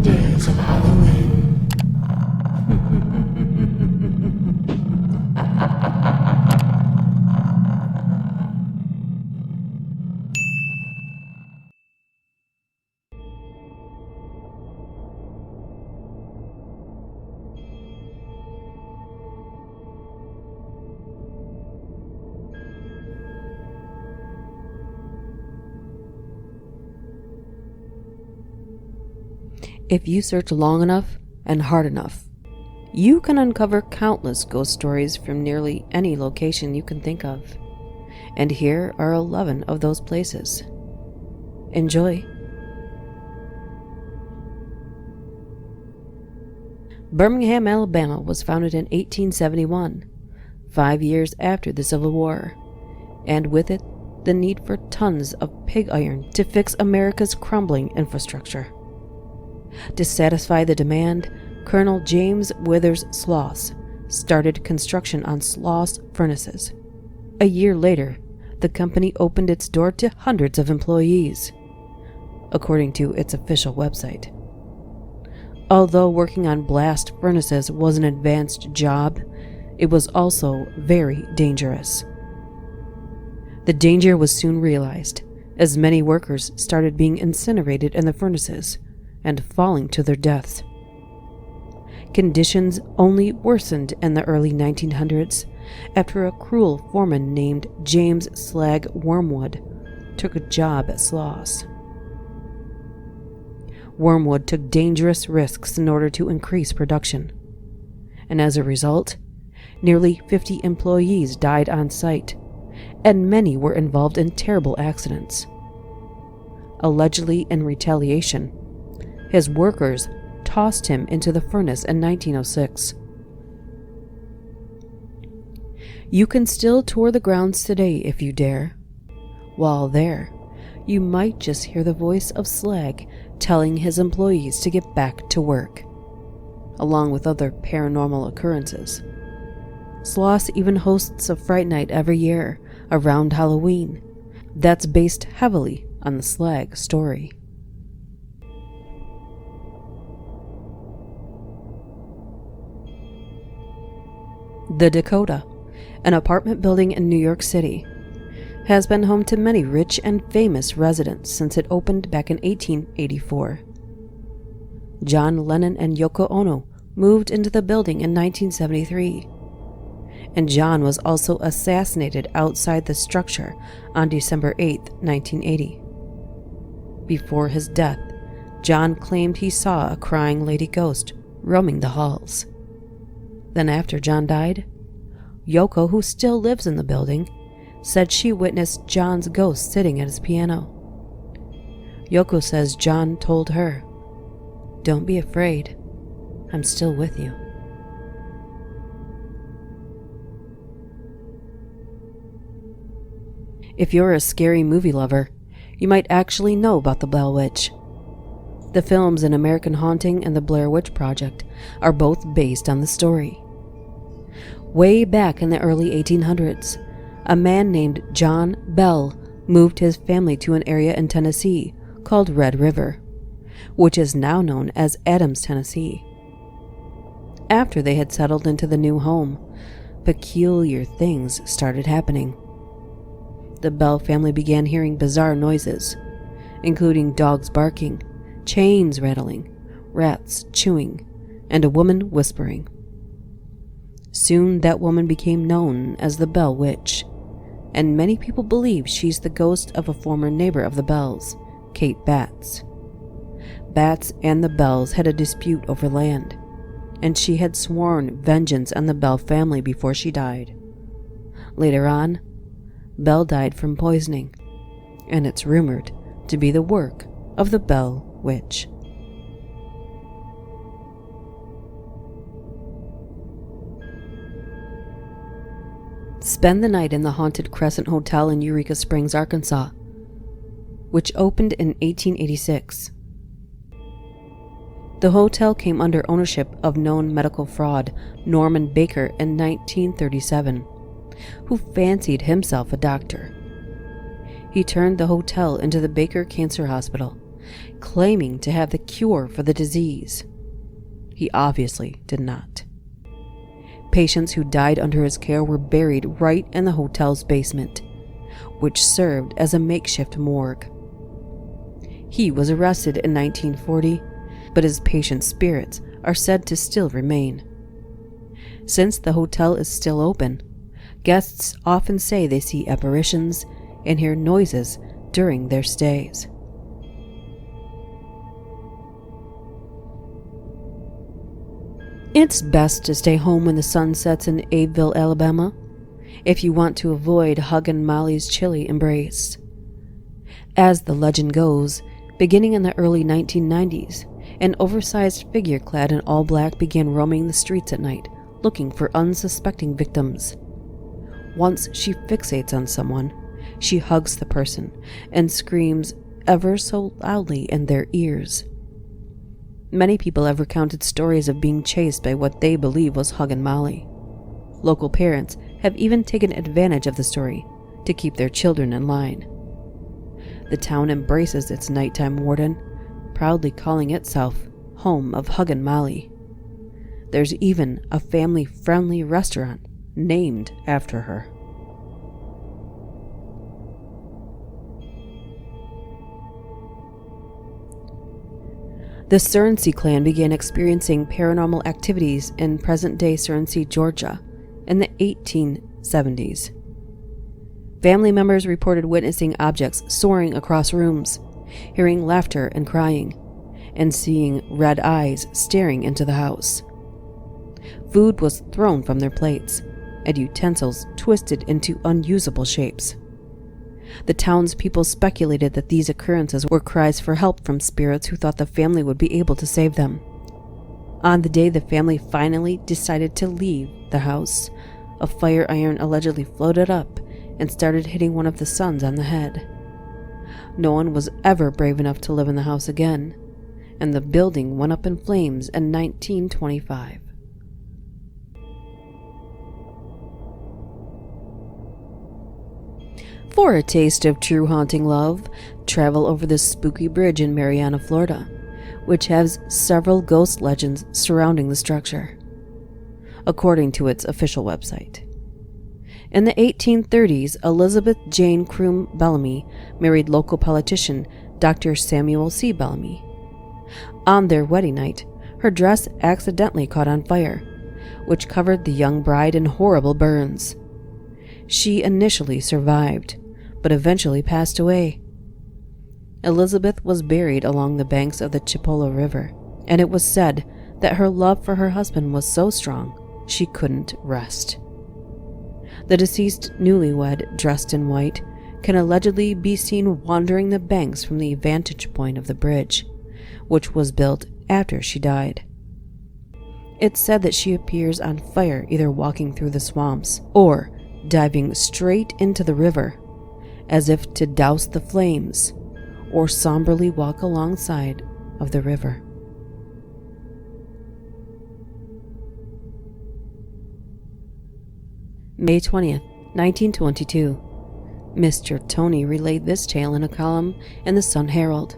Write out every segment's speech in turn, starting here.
days of Halloween. If you search long enough and hard enough, you can uncover countless ghost stories from nearly any location you can think of. And here are 11 of those places. Enjoy. Birmingham, Alabama was founded in 1871, 5 years after the Civil War, and with it, the need for tons of pig iron to fix America's crumbling infrastructure. To satisfy the demand, Colonel James Withers Sloss started construction on Sloss furnaces. A year later, the company opened its door to hundreds of employees, according to its official website. Although working on blast furnaces was an advanced job, it was also very dangerous. The danger was soon realized, as many workers started being incinerated in the furnaces and falling to their deaths. Conditions only worsened in the early 1900s after a cruel foreman named James Slag Wormwood took a job at Sloss. Wormwood took dangerous risks in order to increase production, and as a result, nearly 50 employees died on site, and many were involved in terrible accidents. Allegedly in retaliation, his workers tossed him into the furnace in 1906. You can still tour the grounds today if you dare. While there, you might just hear the voice of Slag telling his employees to get back to work, along with other paranormal occurrences. Sloss even hosts a Fright Night every year around Halloween that's based heavily on the Slag story. The Dakota, an apartment building in New York City, has been home to many rich and famous residents since it opened back in 1884. John Lennon and Yoko Ono moved into the building in 1973, and John was also assassinated outside the structure on December 8, 1980. Before his death, John claimed he saw a crying lady ghost roaming the halls. Then after John died, Yoko, who still lives in the building, said she witnessed John's ghost sitting at his piano. Yoko says John told her, "Don't be afraid, I'm still with you." If you're a scary movie lover, you might actually know about the Blair Witch. The films An American Haunting and The Blair Witch Project are both based on the story. Way back in the early 1800s, a man named John Bell moved his family to an area in Tennessee called Red River, which is now known as Adams, Tennessee. After they had settled into the new home, peculiar things started happening. The Bell family began hearing bizarre noises, including dogs barking, chains rattling, rats chewing, and a woman whispering. Soon that woman became known as the Bell Witch, and many people believe she's the ghost of a former neighbor of the Bells, Kate Batts. Batts and the Bells had a dispute over land, and she had sworn vengeance on the Bell family before she died. Later on, Bell died from poisoning, and it's rumored to be the work of the Bell Witch. Spend the night in the haunted Crescent Hotel in Eureka Springs, Arkansas, which opened in 1886. The hotel came under ownership of known medical fraud Norman Baker in 1937, who fancied himself a doctor. He turned the hotel into the Baker Cancer Hospital claiming to have the cure for the disease. He obviously did not. Patients who died under his care were buried right in the hotel's basement, which served as a makeshift morgue. He was arrested in 1940, but his patients' spirits are said to still remain. Since the hotel is still open, guests often say they see apparitions and hear noises during their stays. It's best to stay home when the sun sets in Abbeville, Alabama, if you want to avoid Hug and Molly's chilly embrace. As the legend goes, beginning in the early 1990s, an oversized figure clad in all black began roaming the streets at night, looking for unsuspecting victims. Once she fixates on someone, she hugs the person and screams ever so loudly in their ears. Many people have recounted stories of being chased by what they believe was Hug and Molly. Local parents have even taken advantage of the story to keep their children in line. The town embraces its nighttime warden, proudly calling itself home of Hug and Molly. There's even a family-friendly restaurant named after her. The Surnsey clan began experiencing paranormal activities in present-day Surnsey, Georgia, in the 1870s. Family members reported witnessing objects soaring across rooms, hearing laughter and crying, and seeing red eyes staring into the house. Food was thrown from their plates, and utensils twisted into unusable shapes. The townspeople speculated that these occurrences were cries for help from spirits who thought the family would be able to save them. On the day the family finally decided to leave the house, a fire iron allegedly floated up and started hitting one of the sons on the head. No one was ever brave enough to live in the house again, and the building went up in flames in 1925. For a taste of true haunting love, travel over the spooky bridge in Marianna, Florida, which has several ghost legends surrounding the structure, according to its official website. In the 1830s, Elizabeth Jane Croom Bellamy married local politician Dr. Samuel C. Bellamy. On their wedding night, her dress accidentally caught on fire, which covered the young bride in horrible burns. She initially survived, but eventually passed away. Elizabeth was buried along the banks of the Chipola River, and it was said that her love for her husband was so strong she couldn't rest. The deceased newlywed, dressed in white, can allegedly be seen wandering the banks from the vantage point of the bridge, which was built after she died. It's said that she appears on fire, either walking through the swamps or diving straight into the river, as if to douse the flames, or somberly walk alongside of the river. May 20th, 1922. Mr. Tony relayed this tale in a column in the Sun Herald.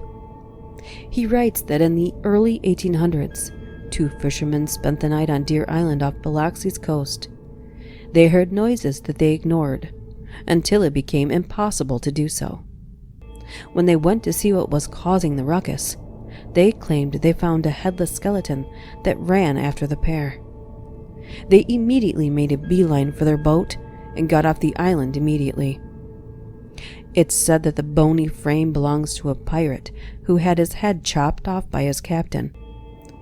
He writes that in the early 1800s, two fishermen spent the night on Deer Island off Biloxi's coast. They heard noises that they ignored, until it became impossible to do so. When they went to see what was causing the ruckus, they claimed they found a headless skeleton that ran after the pair. They immediately made a beeline for their boat and got off the island immediately. It's said that the bony frame belongs to a pirate who had his head chopped off by his captain,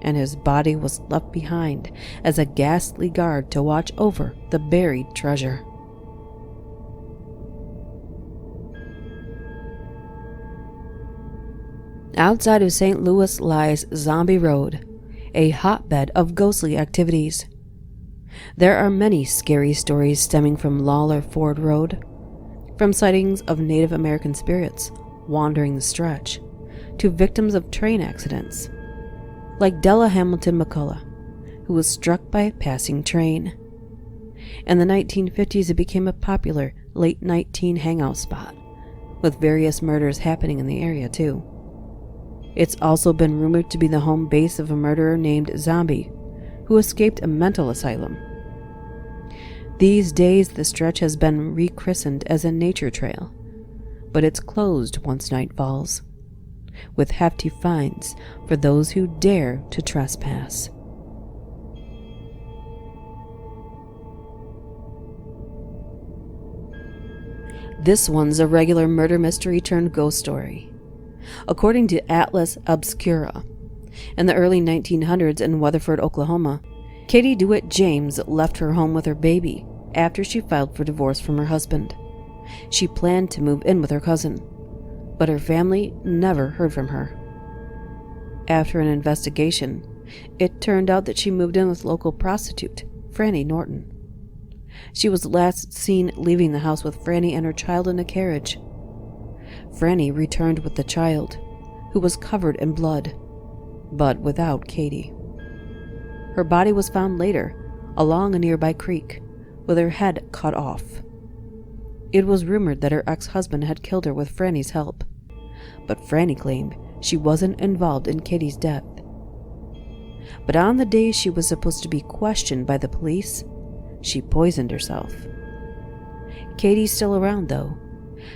and his body was left behind as a ghastly guard to watch over the buried treasure. Outside of St. Louis lies Zombie Road, a hotbed of ghostly activities. There are many scary stories stemming from Lawler Ford Road, from sightings of Native American spirits wandering the stretch, to victims of train accidents, like Della Hamilton McCullough, who was struck by a passing train. In the 1950s, it became a popular late-night teen hangout spot, with various murders happening in the area too. It's also been rumored to be the home base of a murderer named Zombie, who escaped a mental asylum. These days, the stretch has been rechristened as a nature trail, but it's closed once night falls, with hefty fines for those who dare to trespass. This one's a regular murder mystery turned ghost story. According to Atlas Obscura, in the early 1900s in Weatherford, Oklahoma, Katie DeWitt James left her home with her baby after she filed for divorce from her husband. She planned to move in with her cousin, but her family never heard from her. After an investigation, it turned out that she moved in with local prostitute, Franny Norton. She was last seen leaving the house with Franny and her child in a carriage. Franny returned with the child, who was covered in blood, but without Katie. Her body was found later, along a nearby creek, with her head cut off. It was rumored that her ex-husband had killed her with Franny's help, but Franny claimed she wasn't involved in Katie's death. But on the day she was supposed to be questioned by the police, she poisoned herself. Katie's still around, though.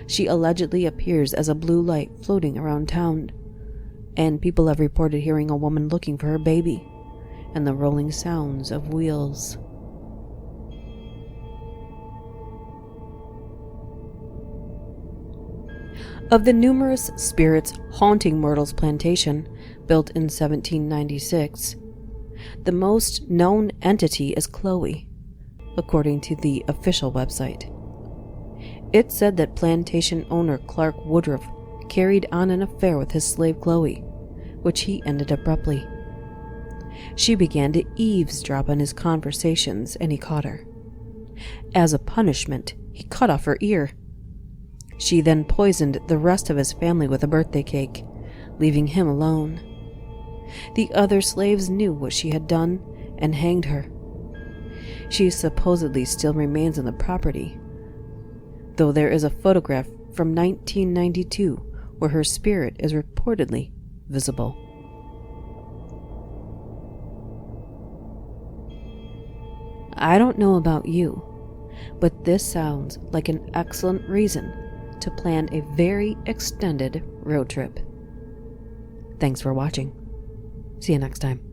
She allegedly appears as a blue light floating around town, and people have reported hearing a woman looking for her baby and the rolling sounds of wheels. Of the numerous spirits haunting Myrtle's plantation, built in 1796, the most known entity is Chloe, according to the official website. It said that plantation owner Clark Woodruff carried on an affair with his slave Chloe, which he ended abruptly. She began to eavesdrop on his conversations, and he caught her. As a punishment, he cut off her ear. She then poisoned the rest of his family with a birthday cake, leaving him alone. The other slaves knew what she had done and hanged her. She supposedly still remains on the property, though there is a photograph from 1992 where her spirit is reportedly visible. I don't know about you, but this sounds like an excellent reason to plan a very extended road trip. Thanks for watching. See you next time.